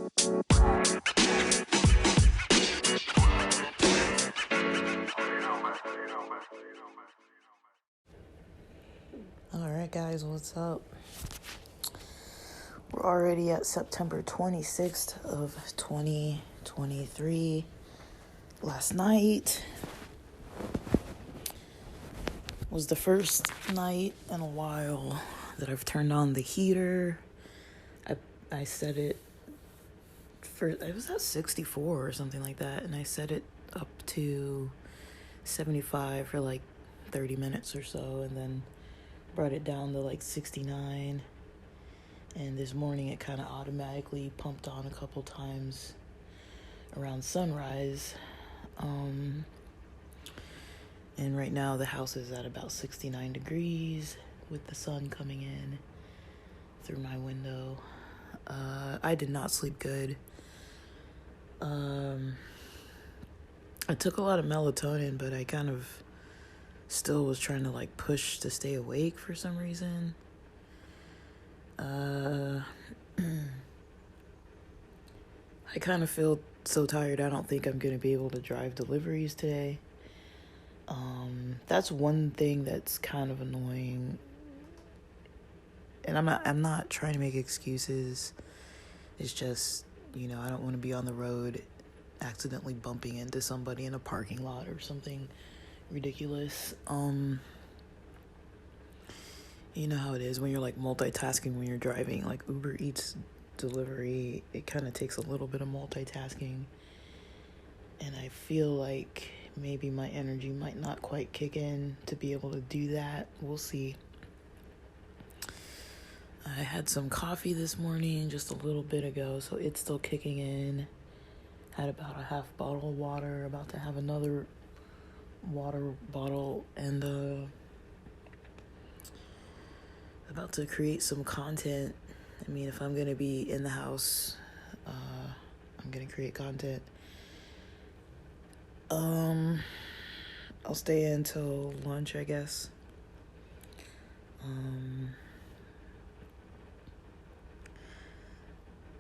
Alright guys, what's up? We're already at September 26th of 2023. Last night was the first night in a while that I've turned on the heater. I set it it was at 64 or something like that, and I set it up to 75 for like 30 minutes or so, and then brought it down to like 69. And this morning it kind of automatically pumped on a couple times around sunrise. And right now the house is at about 69 degrees with the sun coming in through my window. I did not sleep good. I took a lot of melatonin, but I kind of still was trying to like push to stay awake for some reason. I kind of feel so tired. I don't think I'm going to be able to drive deliveries today. That's one thing that's kind of annoying. And I'm not trying to make excuses. It's just, I don't want to be on the road accidentally bumping into somebody in a parking lot or something ridiculous. You know how it is when you're like multitasking when you're driving, like Uber Eats delivery, it kind of takes a little bit of multitasking. And I feel like maybe my energy might not quite kick in to be able to do that. We'll see. I had some coffee this morning just a little bit ago, so it's still kicking in. Had about a half bottle of water, about to have another water bottle, and about to create some content. I mean, if I'm going to be in the house, I'm going to create content. I'll stay until lunch, I guess.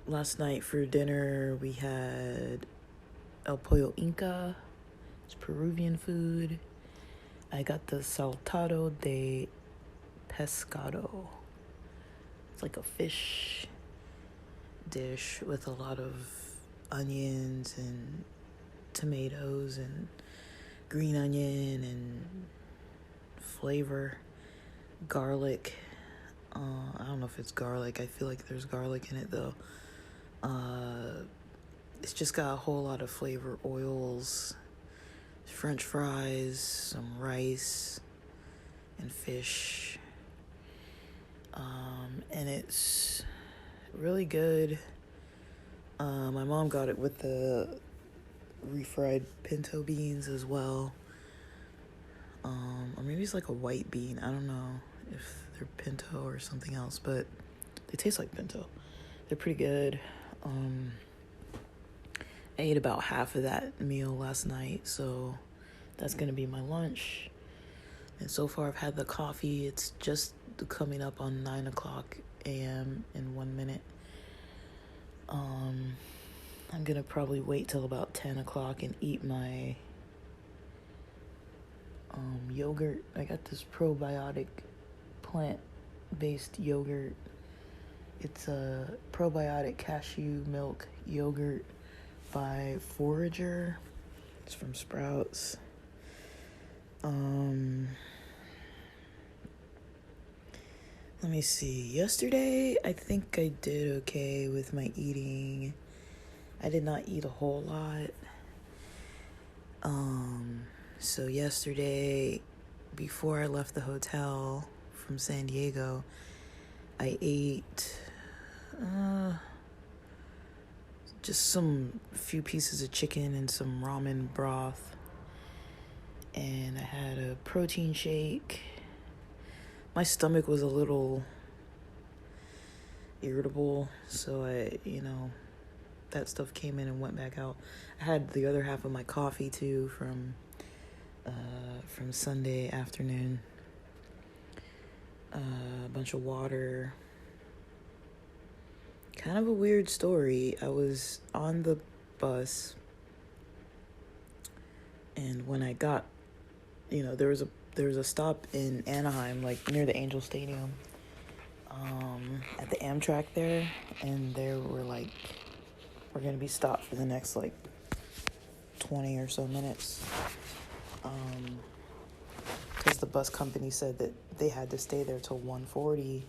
Last night for dinner, we had El Pollo Inca. It's Peruvian food. I got the saltado de pescado. It's like a fish dish with a lot of onions and tomatoes and green onion and flavor, garlic. I don't know if it's garlic. I feel like there's garlic in it though. It's just got a whole lot of flavor, oils, French fries, some rice, and fish. And it's really good. My mom got it with the refried pinto beans as well. Or maybe it's like a white bean. I don't know if they're pinto or something else, but they taste like pinto. They're pretty good. I ate about half of that meal last night, so that's going to be my lunch. And so far I've had the coffee. It's just coming up on 9 o'clock a.m. in 1 minute. I'm going to probably wait till about 10 o'clock and eat my yogurt. I got this probiotic plant-based yogurt. It's a probiotic cashew milk yogurt by Forager. It's from Sprouts. Let me see. Yesterday, I think I did okay with my eating. I did not eat a whole lot. So yesterday, before I left the hotel from San Diego, I ate just some few pieces of chicken and some ramen broth. And I had a protein shake. My stomach was a little irritable, so that stuff came in and went back out. I had the other half of my coffee too from Sunday afternoon. A bunch of water. kind of a weird story. I was on the bus, and when I got, there was a stop in Anaheim, like near the Angel Stadium, at the Amtrak there, and there were like, we're gonna be stopped for the next like 20 or so minutes, because the bus company said that they had to stay there till 1:40.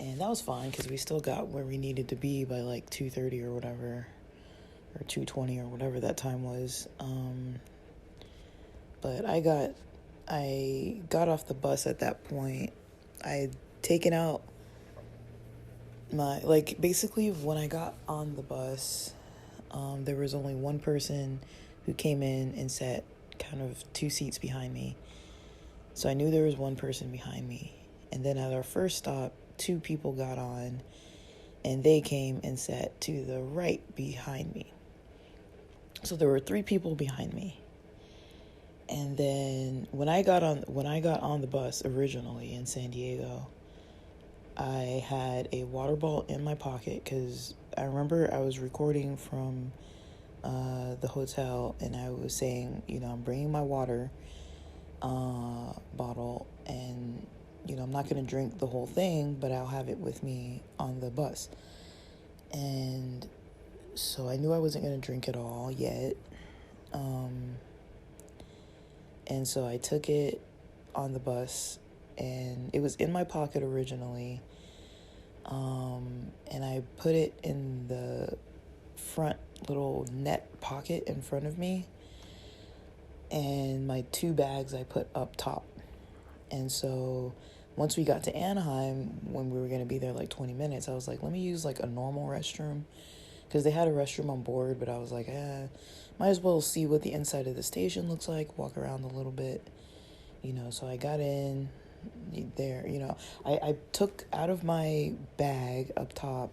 And that was fine because we still got where we needed to be by like 2:30 or whatever, or 2:20 or whatever that time was. But I got off the bus at that point. I had taken out basically when I got on the bus, there was only one person who came in and sat kind of 2 seats behind me. So I knew there was one person behind me. And then at our first stop, 2 people got on, and they came and sat to the right behind me. So there were 3 people behind me. And then when I got on the bus originally in San Diego, I had a water bottle in my pocket because I remember I was recording from the hotel, and I was saying, I'm bringing my water bottle, and I'm not going to drink the whole thing, but I'll have it with me on the bus. And so I knew I wasn't going to drink it all yet. And so I took it on the bus, and it was in my pocket originally. And I put it in the front little net pocket in front of me. And my 2 bags I put up top. And so once we got to Anaheim, when we were going to be there like 20 minutes, I was like, let me use like a normal restroom. Because they had a restroom on board, but I was like, might as well see what the inside of the station looks like, walk around a little bit. So I got in there, I took out of my bag up top,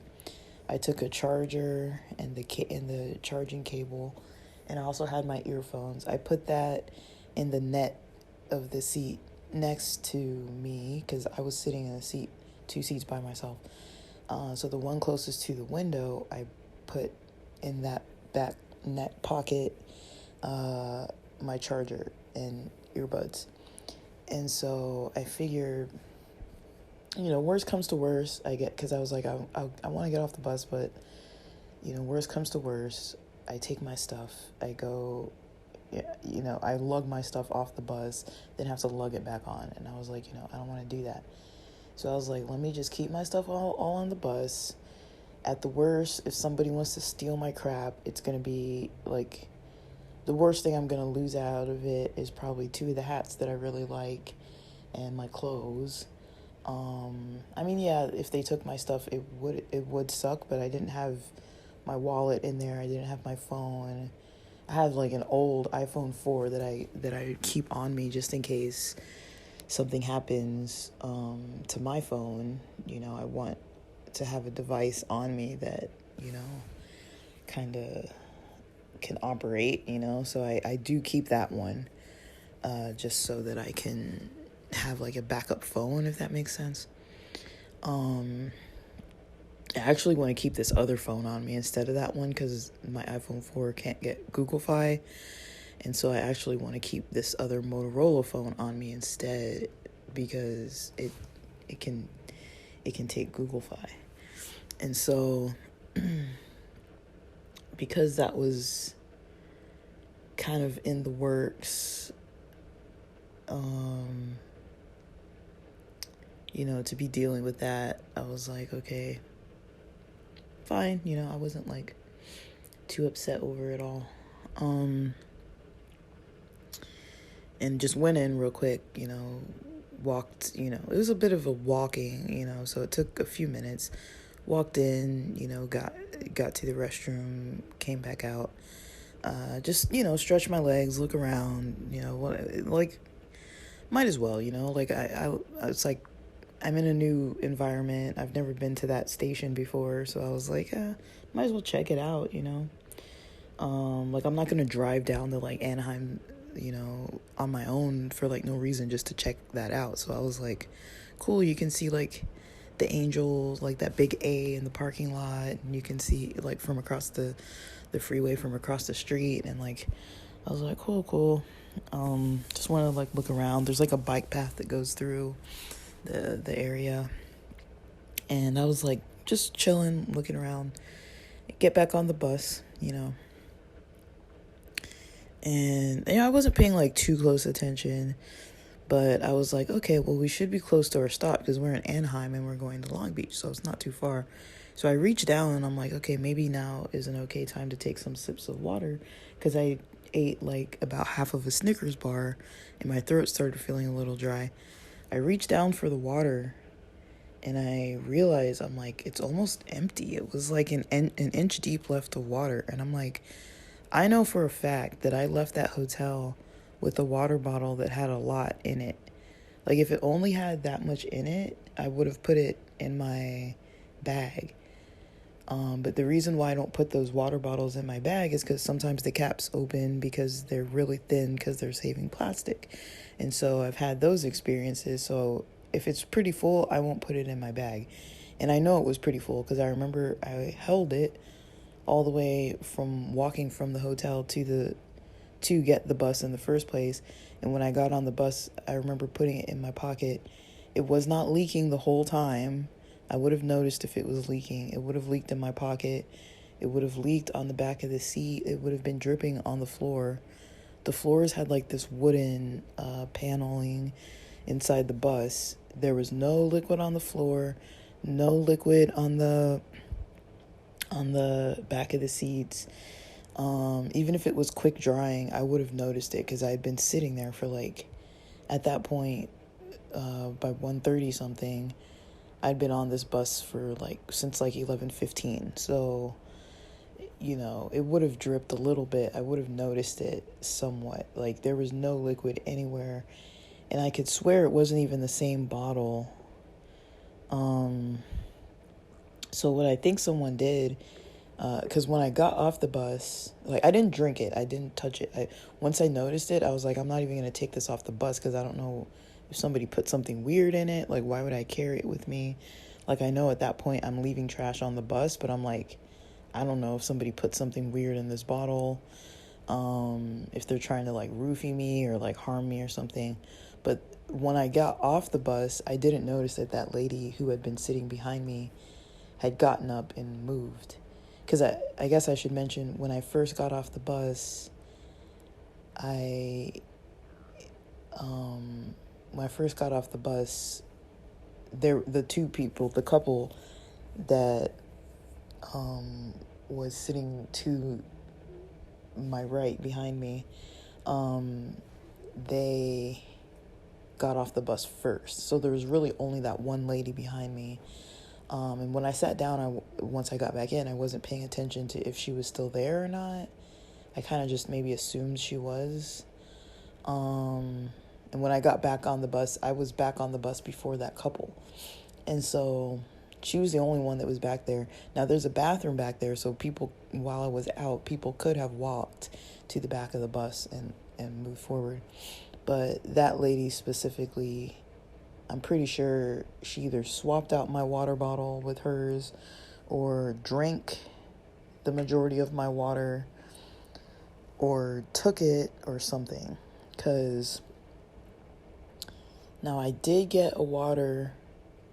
I took a charger and the charging cable, and I also had my earphones. I put that in the net of the seat next to me because I was sitting in a seat 2 seats by myself. So the one closest to the window, I put in that back net pocket my charger and earbuds. And so I figured, worst comes to worst, because I was like, I want to get off the bus, but, worst comes to worst, I take my stuff, I go, I lug my stuff off the bus, then have to lug it back on. And I was like, I don't want to do that. So I was like, let me just keep my stuff all on the bus. At the worst, if somebody wants to steal my crap, it's going to be like, the worst thing I'm going to lose out of it is probably 2 of the hats that I really like and my clothes. If they took my stuff, it would suck, but I didn't have my wallet in there. I didn't have my phone. I have like an old iPhone 4 that I keep on me just in case something happens to my phone. I want to have a device on me that, kind of can operate, so I do keep that one just so that I can have like a backup phone, if that makes sense. I actually want to keep this other phone on me instead of that one because my iPhone 4 can't get Google Fi, and so I actually want to keep this other Motorola phone on me instead because it can take Google Fi. And so because that was kind of in the works, to be dealing with that, I was like, okay, fine, I wasn't like too upset over it all. And just went in real quick, walked, it was a bit of a walking, so it took a few minutes. Walked in, got to the restroom, came back out, just, stretch my legs, look around, might as well, it's like, I'm in a new environment. I've never been to that station before, so I was like, might as well check it out, I'm not going to drive down to, Anaheim, on my own for, no reason just to check that out. So I was like, cool, you can see, the Angels, like that big A in the parking lot, and you can see like from across the freeway from across the street. And like I was like, cool. Just want to like look around. There's like a bike path that goes through the area, and I was like just chilling, looking around. Get back on the bus, and I wasn't paying like too close attention, but I was like, okay, well, we should be close to our stop because we're in Anaheim and we're going to Long Beach, so it's not too far. So I reached down and I'm like, okay, maybe now is an okay time to take some sips of water, because I ate like about half of a Snickers bar and my throat started feeling a little dry. I reached down for the water and I realized, I'm like, it's almost empty. It was like an inch deep left of water. And I'm like, I know for a fact that I left that hotel with a water bottle that had a lot in it. Like, if it only had that much in it, I would have put it in my bag. But the reason why I don't put those water bottles in my bag is because sometimes the caps open because they're really thin because they're saving plastic. And so I've had those experiences. So if it's pretty full, I won't put it in my bag. And I know it was pretty full because I remember I held it all the way from walking from the hotel to get the bus in the first place. And when I got on the bus, I remember putting it in my pocket. It was not leaking the whole time. I would have noticed if it was leaking. It would have leaked in my pocket. It would have leaked on the back of the seat. It would have been dripping on the floor. The floors had like this wooden paneling inside the bus. There was no liquid on the floor, no liquid on the back of the seats. Even if it was quick drying, I would have noticed it because I had been sitting there for like, at that point, by 1:30 something, I'd been on this bus for like since like 11:15. So, it would have dripped a little bit. I would have noticed it somewhat. Like, there was no liquid anywhere, and I could swear it wasn't even the same bottle. So what I think someone did, because when I got off the bus, like, I didn't drink it, I didn't touch it. Once I noticed it, I was like, I'm not even gonna take this off the bus because I don't know if somebody put something weird in it. Like, why would I carry it with me? Like, I know at that point I'm leaving trash on the bus, but I'm like, I don't know if somebody put something weird in this bottle, if they're trying to like roofie me or like harm me or something. But when I got off the bus, I didn't notice that lady who had been sitting behind me had gotten up and moved. Because I guess I should mention, when I first got off the bus, when I first got off the bus, the two people, the couple that was sitting to my right behind me, they got off the bus first. So there was really only that one lady behind me. And when I sat down, once I got back in, I wasn't paying attention to if she was still there or not. I kind of just maybe assumed she was. And when I got back on the bus, I was back on the bus before that couple. And so she was the only one that was back there. Now, there's a bathroom back there, so people, while I was out, people could have walked to the back of the bus and moved forward. But that lady specifically, I'm pretty sure she either swapped out my water bottle with hers or drank the majority of my water or took it or something. Because now I did get a water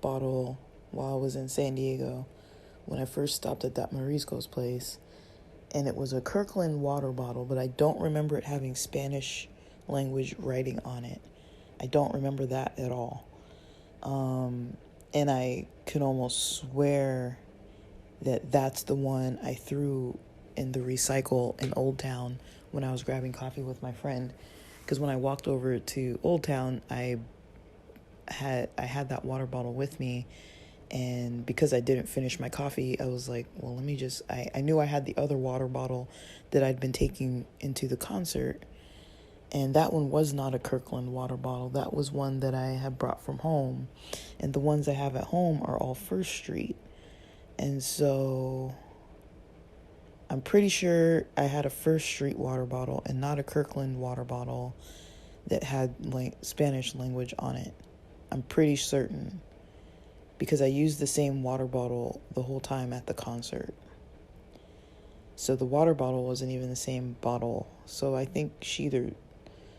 bottle while I was in San Diego when I first stopped at that Marisco's place. And it was a Kirkland water bottle, but I don't remember it having Spanish language writing on it. I don't remember that at all. And I could almost swear that that's the one I threw in the recycle in Old Town when I was grabbing coffee with my friend. Because when I walked over to Old Town, I had that water bottle with me. And because I didn't finish my coffee, I was like, well, let me just... I knew I had the other water bottle that I'd been taking into the concert. And that one was not a Kirkland water bottle. That was one that I had brought from home. And the ones I have at home are all First Street. And so I'm pretty sure I had a First Street water bottle and not a Kirkland water bottle that had like Spanish language on it. I'm pretty certain. because I used the same water bottle the whole time at the concert. So the water bottle wasn't even the same bottle. So I think she either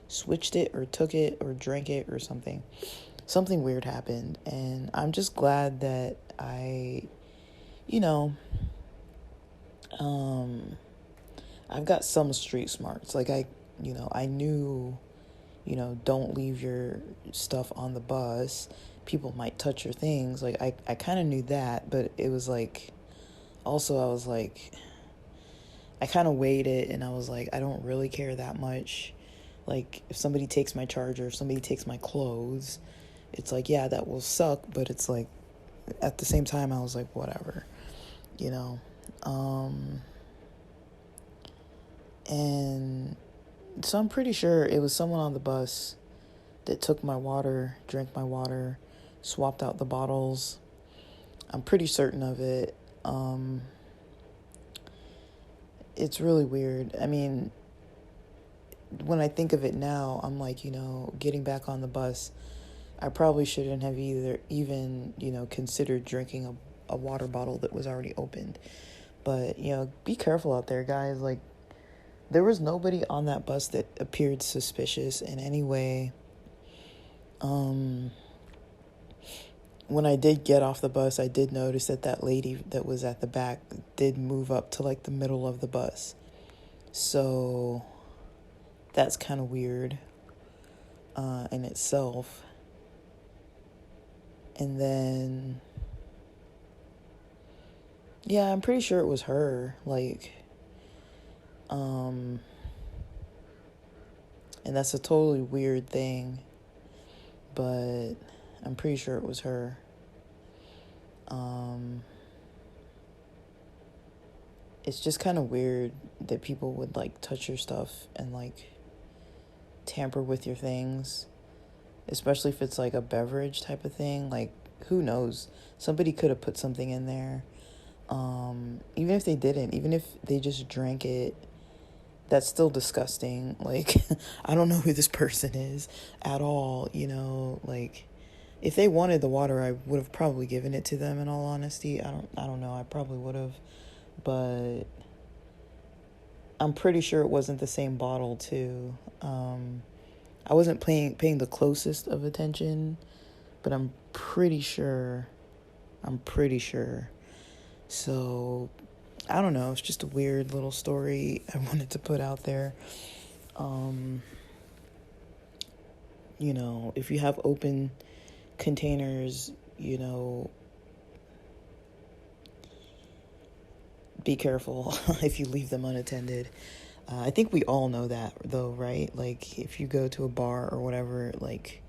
switched it or took it or drank it or something. Something weird happened. And I'm just glad that you know, I've got some street smarts. Like I knew, don't leave your stuff on the bus. People might touch your things. Like I kind of knew that, but it was like, also I was like, I kind of weighed it and I was like, I don't really care that much. Like if somebody takes my charger, if somebody takes my clothes, it's like, yeah, that will suck, but it's like, at the same time, I was like, whatever, you know. And so I'm pretty sure it was someone on the bus that took my water, drank my water, swapped out the bottles. I'm pretty certain of it. It's really weird. I mean, when I think of it now, I'm like, getting back on the bus, I probably shouldn't have even considered drinking a water bottle that was already opened. But, be careful out there, guys. Like, there was nobody on that bus that appeared suspicious in any way. When I did get off the bus, I did notice that lady that was at the back did move up to like the middle of the bus. So that's kind of weird in itself. And then, yeah, I'm pretty sure it was her. Like, and that's a totally weird thing, but I'm pretty sure it was her. It's just kind of weird that people would like touch your stuff and like tamper with your things, especially if it's like a beverage type of thing. Like, who knows? Somebody could have put something in there. Even if they didn't, even if they just drank it, that's still disgusting. Like, I don't know who this person is at all, like, if they wanted the water, I would have probably given it to them, in all honesty. I don't know, I probably would have, but I'm pretty sure it wasn't the same bottle too. I wasn't paying the closest of attention, but I'm pretty sure. So, I don't know. It's just a weird little story I wanted to put out there. If you have open containers, be careful if you leave them unattended. I think we all know that, though, right? Like, if you go to a bar or whatever, like,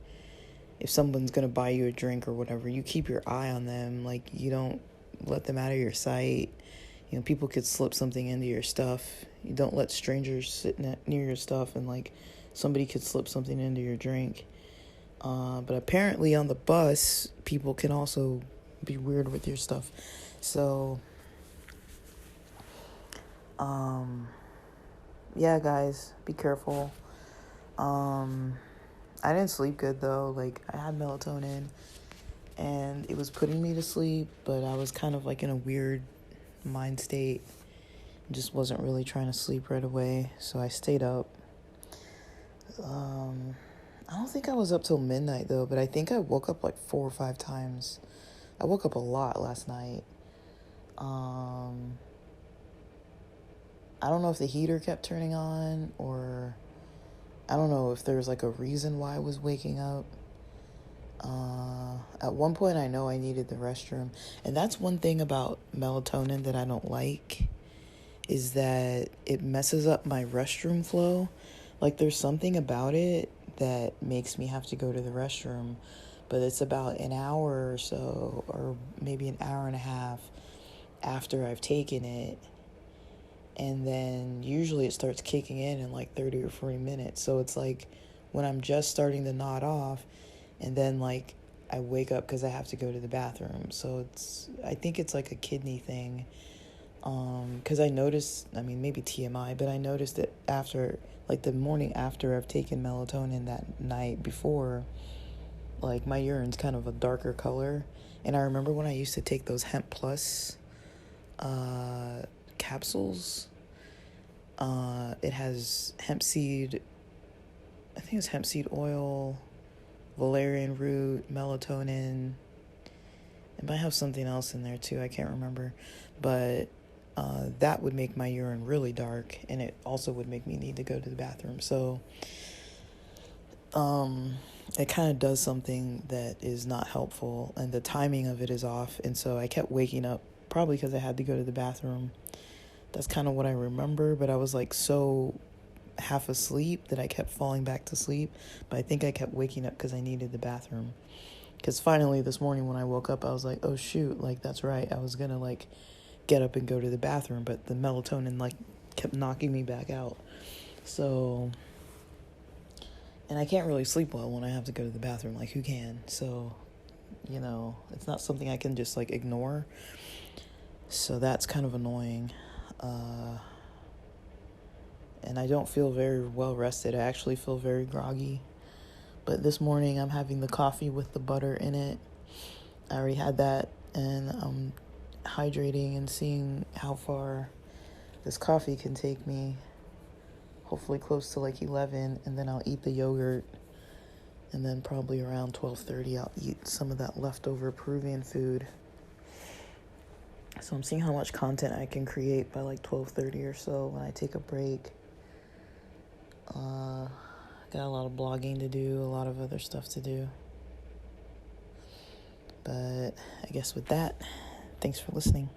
if someone's going to buy you a drink or whatever, you keep your eye on them. Like, you don't let them out of your sight. People could slip something into your stuff. You don't let strangers sit near your stuff and, like, somebody could slip something into your drink. But apparently on the bus, people can also be weird with your stuff. So, yeah, guys, be careful. I didn't sleep good, though. Like, I had melatonin, and it was putting me to sleep, but I was kind of, like, in a weird mind state. Just wasn't really trying to sleep right away, so I stayed up. I don't think I was up till midnight, though, but I think I woke up, like, 4 or 5 times. I woke up a lot last night. I don't know if the heater kept turning on, or I don't know if there was like a reason why I was waking up. At one point I know I needed the restroom, and that's one thing about melatonin that I don't like, is that it messes up my restroom flow. Like, there's something about it that makes me have to go to the restroom, but it's about an hour or so, or maybe an hour and a half after I've taken it. And then usually it starts kicking in like 30 or 40 minutes. So it's like when I'm just starting to nod off, and then like I wake up because I have to go to the bathroom. So I think it's like a kidney thing. Because I noticed, maybe TMI, but I noticed that after, like the morning after I've taken melatonin that night before, like my urine's kind of a darker color. And I remember when I used to take those Hemp Plus capsules. It has hemp seed, I think it's hemp seed oil, valerian root, melatonin. It might have something else in there too, I can't remember. But that would make my urine really dark, and it also would make me need to go to the bathroom. So it kind of does something that is not helpful, and the timing of it is off. And so I kept waking up, probably because I had to go to the bathroom. That's kind of what I remember, but I was like so half asleep that I kept falling back to sleep. But I think I kept waking up because I needed the bathroom. Because finally this morning when I woke up, I was like, oh shoot, like that's right. I was gonna like get up and go to the bathroom, but the melatonin like kept knocking me back out. So, and I can't really sleep well when I have to go to the bathroom. Like, who can? So, you know, it's not something I can just like ignore. So that's kind of annoying. And I don't feel very well rested. I actually feel very groggy. But this morning I'm having the coffee with the butter in it. I already had that, and I'm hydrating and seeing how far this coffee can take me. Hopefully close to like 11, and then I'll eat the yogurt. And then probably around 12:30 I'll eat some of that leftover Peruvian food. So I'm seeing how much content I can create by like 12:30 or so when I take a break. Got a lot of blogging to do, a lot of other stuff to do. But I guess with that, thanks for listening.